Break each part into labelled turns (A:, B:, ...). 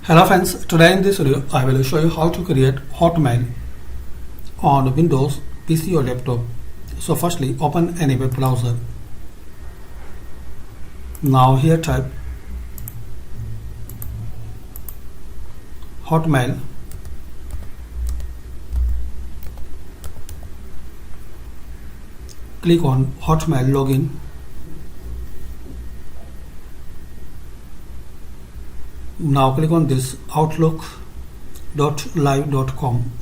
A: Hello friends, today in this video I will show you how to create Hotmail on Windows PC or laptop. So firstly open any web browser. Now here type Hotmail. Click on Hotmail login. Now click on this outlook.live.com.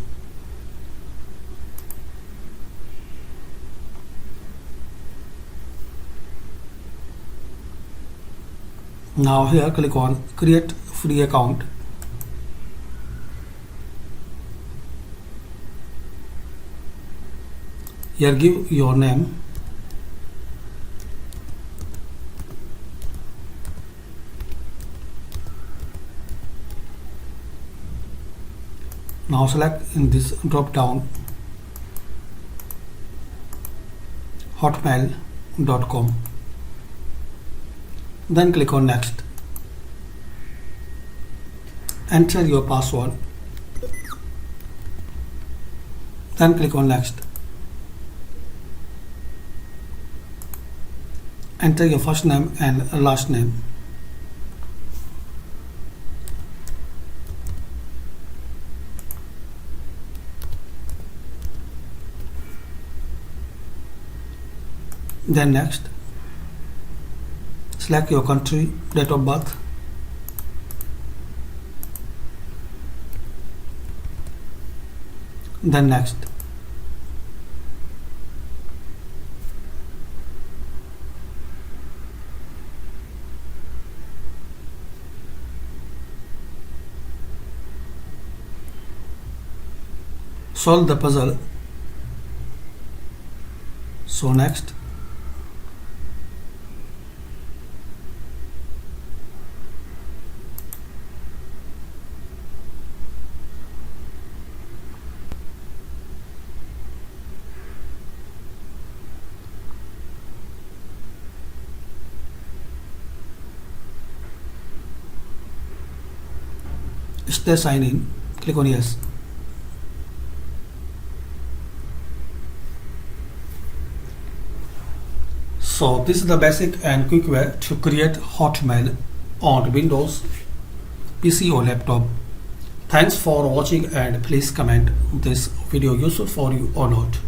A: Now here click on create free account. Here give your name. Now select in this drop down hotmail.com. Then click on next. Enter your password. Then click on next. Enter your first name and last name. Then next, select your country, date of birth. Then next. Solve the puzzle. So next. Stay sign in. Click on yes. So this is the basic and quick way to create Hotmail on Windows PC or laptop. Thanks for watching and please comment this video useful for you or not.